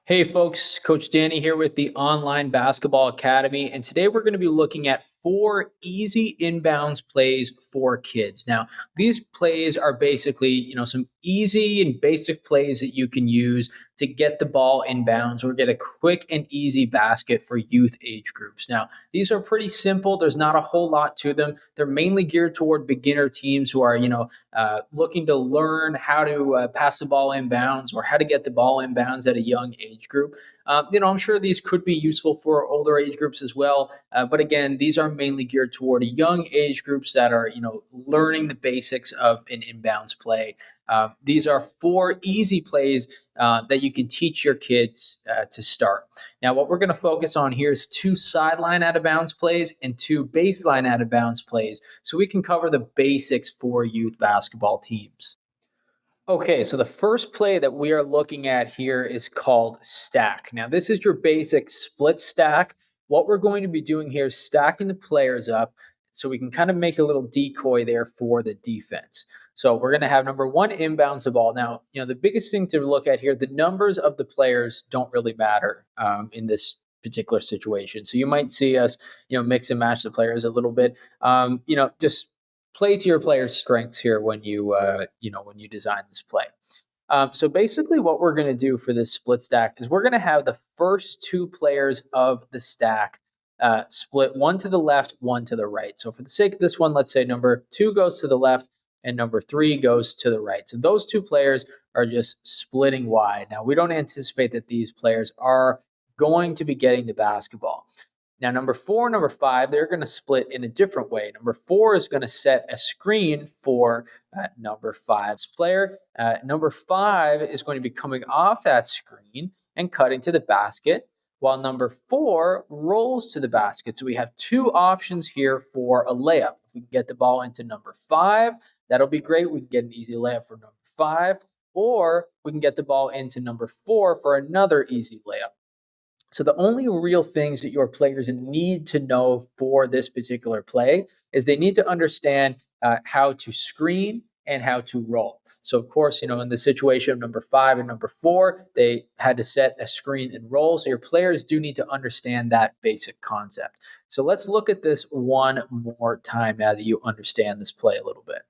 Hey folks, Coach Danny here with the Online Basketball Academy, and today we're going to be looking at 4 easy inbounds plays for kids. Now, these plays are basically, some easy and basic plays that you can use to get the ball inbounds or get a quick and easy basket for youth age groups. Now, these are pretty simple. There's not a whole lot to them. They're mainly geared toward beginner teams who are, looking to learn how to pass the ball inbounds or how to get the ball inbounds at a young age group. I'm sure these could be useful for older age groups as well. But again, these are mainly geared toward young age groups that are, learning the basics of an inbounds play. These are 4 easy plays that you can teach your kids to start. Now, what we're going to focus on here is 2 sideline out of bounds plays and 2 baseline out of bounds plays, so we can cover the basics for youth basketball teams. Okay, so the first play that we are looking at here is called stack. Now, this is your basic split stack. What we're going to be doing here is stacking the players up so we can kind of make a little decoy there for the defense. So we're going to have number one inbounds the ball. Now, the biggest thing to look at here, the numbers of the players don't really matter in this particular situation. So you might see us, mix and match the players a little bit. Just play to your players' strengths here when you design this play. So basically, what we're going to do for this split stack is we're going to have the first 2 players of the stack split, one to the left, one to the right. So for the sake of this one, let's say number 2 goes to the left and number 3 goes to the right. So those 2 players are just splitting wide. Now, we don't anticipate that these players are going to be getting the basketball. Now, number 4 and number 5, they're going to split in a different way. Number 4 is going to set a screen for number 5's player. Number 5 is going to be coming off that screen and cutting to the basket, while number 4 rolls to the basket. So we have 2 options here for a layup. If we can get the ball into number 5, that'll be great. We can get an easy layup for number 5, or we can get the ball into number 4 for another easy layup. So the only real things that your players need to know for this particular play is they need to understand how to screen and how to roll. So of course, in the situation of number 5 and number 4, they had to set a screen and roll. So your players do need to understand that basic concept. So let's look at this one more time now that you understand this play a little bit.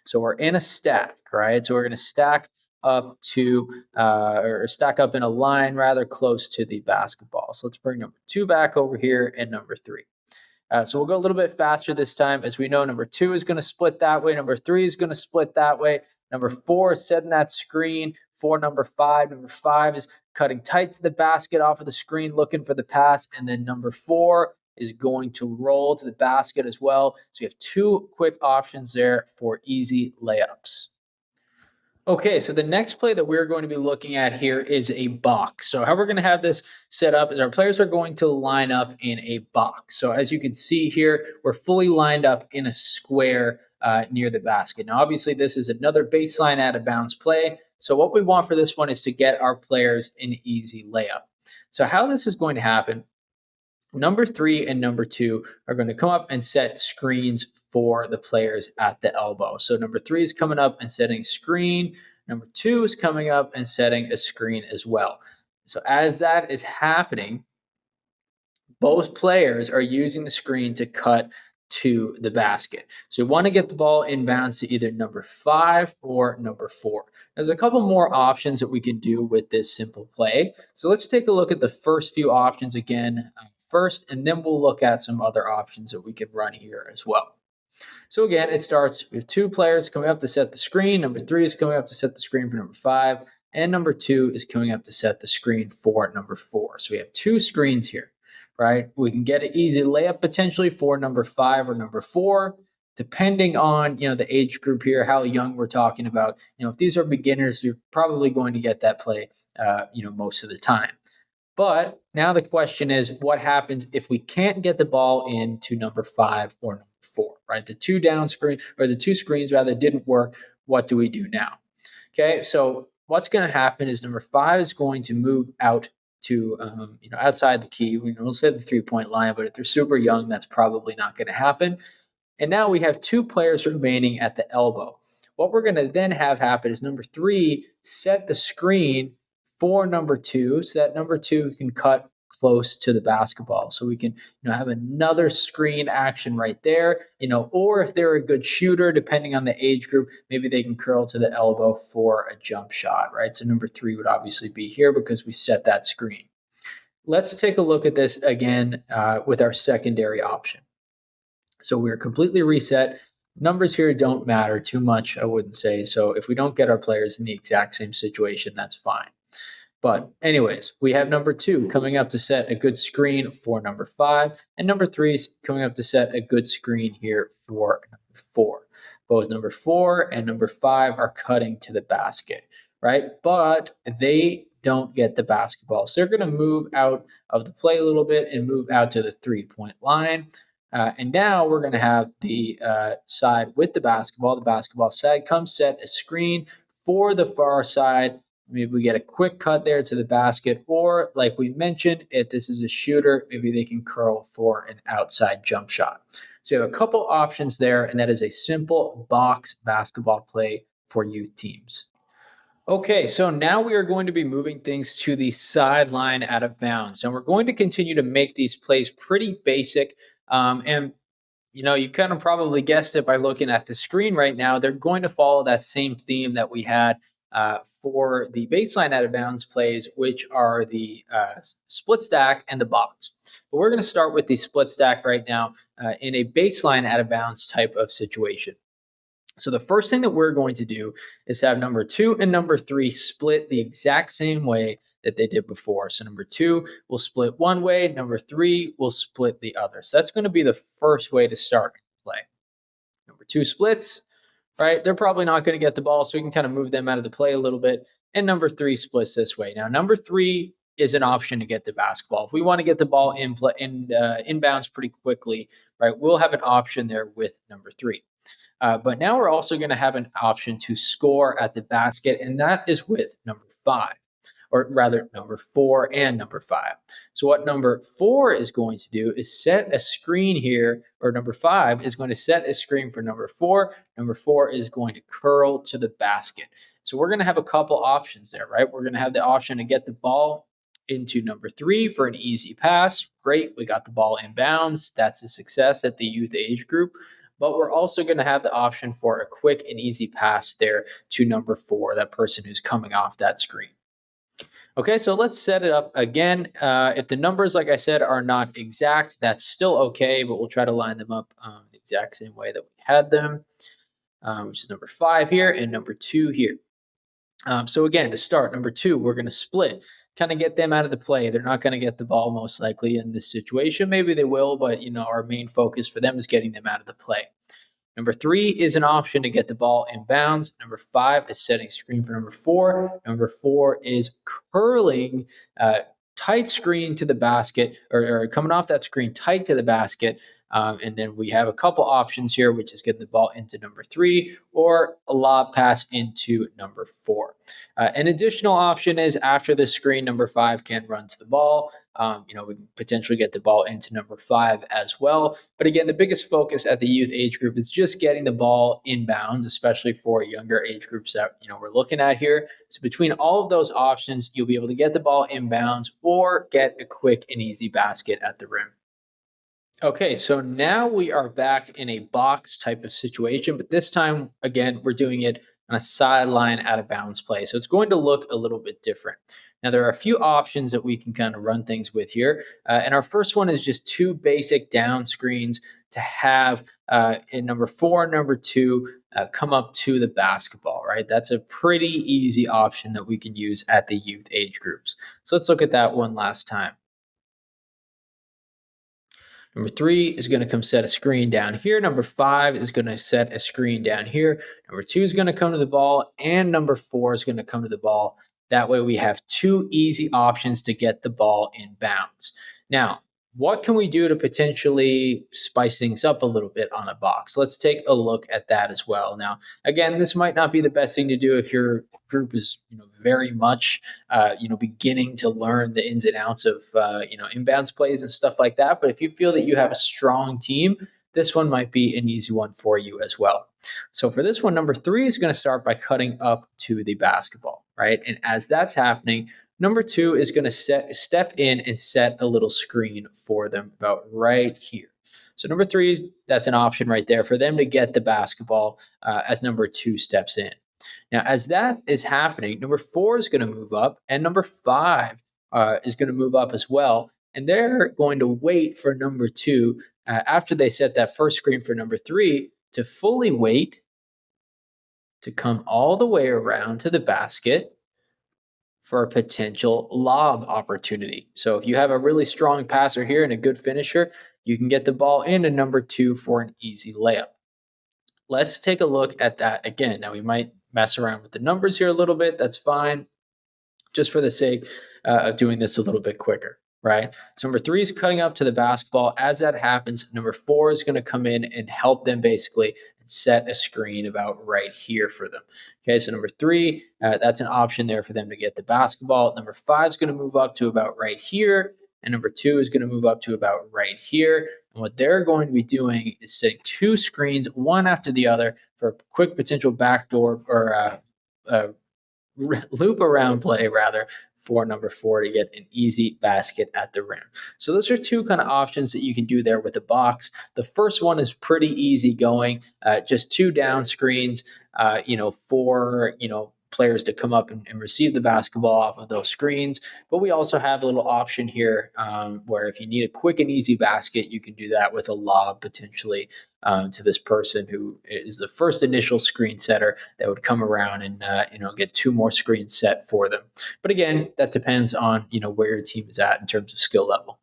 So we're in a stack, right? So we're going to stack up to or stack up in a line rather close to the basketball. So let's bring number 2 back over here and number 3. So we'll go a little bit faster this time. As we know, number 2 is going to split that way. Number 3 is going to split that way. Number 4 is setting that screen for number 5. Number 5 is cutting tight to the basket off of the screen, looking for the pass. And then number 4 is going to roll to the basket as well. So you have 2 quick options there for easy layups. Okay, so the next play that we're going to be looking at here is a box. So how we're going to have this set up is our players are going to line up in a box. So as you can see here, we're fully lined up in a square near the basket. Now, obviously, this is another baseline out of bounds play. So what we want for this one is to get our players an easy layup. So how this is going to happen, number 3 and number 2 are going to come up and set screens for the players at the elbow. So number 3 is coming up and setting a screen. Number 2 is coming up and setting a screen as well. So as that is happening, both players are using the screen to cut to the basket. So we want to get the ball inbounds to either number 5 or number 4. There's a couple more options that we can do with this simple play. So let's take a look at the first few options again first, and then we'll look at some other options that we could run here as well. So again, it starts with 2 players coming up to set the screen. Number 3 is coming up to set the screen for number 5, and number 2 is coming up to set the screen for number 4. So we have 2 screens here, right? We can get an easy layup potentially for number 5 or number 4, depending on the age group here, how young we're talking about. If these are beginners, you're probably going to get that play, most of the time. But now the question is, what happens if we can't get the ball into number 5 or number 4, right? The 2 down screen, or the 2 screens rather, didn't work. What do we do now? Okay, so what's going to happen is number 5 is going to move out to outside the key. We'll say the 3-point line, but if they're super young, that's probably not going to happen. And now we have 2 players remaining at the elbow. What we're going to then have happen is number 3 set the screen for number two, so that number two can cut close to the basketball. So we can, have another screen action right there, or if they're a good shooter, depending on the age group, maybe they can curl to the elbow for a jump shot, right? So number three would obviously be here because we set that screen. Let's take a look at this again with our secondary option. So we're completely reset. Numbers here don't matter too much, I wouldn't say. So if we don't get our players in the exact same situation, that's fine. But, anyways, we have number two coming up to set a good screen for number five, and number three is coming up to set a good screen here for number four. Both number four and number five are cutting to the basket, right? But they don't get the basketball. So they're going to move out of the play a little bit and move out to the 3-point line. And now we're going to have the side with the basketball. The basketball side comes set a screen for the far side. Maybe we get a quick cut there to the basket, or like we mentioned, if this is a shooter, maybe they can curl for an outside jump shot. So you have a couple options there, and that is a simple box basketball play for youth teams. Okay, so now we are going to be moving things to the sideline out of bounds, and we're going to continue to make these plays pretty basic. And you kind of probably guessed it by looking at the screen right now. They're going to follow that same theme that we had for the baseline out of bounds plays, which are the split stack and the box. But we're going to start with the split stack right now in a baseline out of bounds type of situation. So the first thing that we're going to do is have number two and number three split the exact same way that they did before. So number two will split one way, number three will split the other. So that's going to be the first way to start play. Number two splits, right? They're probably not going to get the ball, so we can kind of move them out of the play a little bit. And number three splits this way. Now, number three is an option to get the basketball. If we want to get the ball inbounds pretty quickly, right, we'll have an option there with number three. But now we're also going to have an option to score at the basket, and that is with number five, or rather number four and number five. So what number four is going to do is set a screen here, or number five is going to set a screen for number four. Number four is going to curl to the basket. So we're going to have a couple options there, right? We're going to have the option to get the ball into number three for an easy pass. Great, we got the ball in bounds. That's a success at the youth age group. But we're also going to have the option for a quick and easy pass there to number four, that person who's coming off that screen. Okay, so let's set it up again. If the numbers, like I said, are not exact, that's still okay, but we'll try to line them up the exact same way that we had them, which is number five here and number two here. So again, to start, number two, we're going to split, kind of get them out of the play. They're not going to get the ball most likely in this situation. Maybe they will, but our main focus for them is getting them out of the play. Number three is an option to get the ball in bounds. Number five is setting screen for number four. Number four is curling tight screen to the basket, or coming off that screen tight to the basket. And then we have a couple options here, which is getting the ball into number three or a lob pass into number four. An additional option is after the screen, number five can run to the ball. We can potentially get the ball into number five as well. But again, the biggest focus at the youth age group is just getting the ball inbounds, especially for younger age groups that we're looking at here. So between all of those options, you'll be able to get the ball inbounds or get a quick and easy basket at the rim. Okay, so now we are back in a box type of situation, but this time, again, we're doing it on a sideline out of bounds play. So it's going to look a little bit different. Now, there are a few options that we can kind of run things with here. And our first one is just two basic down screens to have in number four and number two come up to the basketball, right? That's a pretty easy option that we can use at the youth age groups. So let's look at that one last time. Number three is going to come set a screen down here. Number five is going to set a screen down here. Number two is going to come to the ball, and number four is going to come to the ball. That way we have two easy options to get the ball in bounds. Now, what can we do to potentially spice things up a little bit on a box? Let's take a look at that as well. Now, again, this might not be the best thing to do if your group is very much beginning to learn the ins and outs of inbounds plays and stuff like that. But if you feel that you have a strong team, this one might be an easy one for you as well. So for this one, number three is going to start by cutting up to the basketball, right? And as that's happening, Number two is going to step in and set a little screen for them about right here. So number three, that's an option right there for them to get the basketball as number two steps in. Now, as that is happening, number four is going to move up, and number five is going to move up as well. And they're going to wait for number two after they set that first screen for number three to fully wait to come all the way around to the basket for a potential lob opportunity. So if you have a really strong passer here and a good finisher, you can get the ball into number two for an easy layup. Let's take a look at that again. Now, we might mess around with the numbers here a little bit. That's fine, just for the sake of doing this a little bit quicker, right? So, number three is cutting up to the basketball. As that happens, number four is going to come in and help them basically set a screen about right here for them. Okay, so number three, that's an option there for them to get the basketball. Number five is going to move up to about right here. And number two is going to move up to about right here. And what they're going to be doing is setting two screens, one after the other, for a quick potential backdoor or loop around play rather for number four to get an easy basket at the rim. So those are two kind of options that you can do there with the box. The first one is pretty easy going, just two down screens, for players to come up and receive the basketball off of those screens. But we also have a little option here where if you need a quick and easy basket, you can do that with a lob potentially to this person who is the first initial screen setter that would come around and get two more screens set for them. But again, that depends on where your team is at in terms of skill level.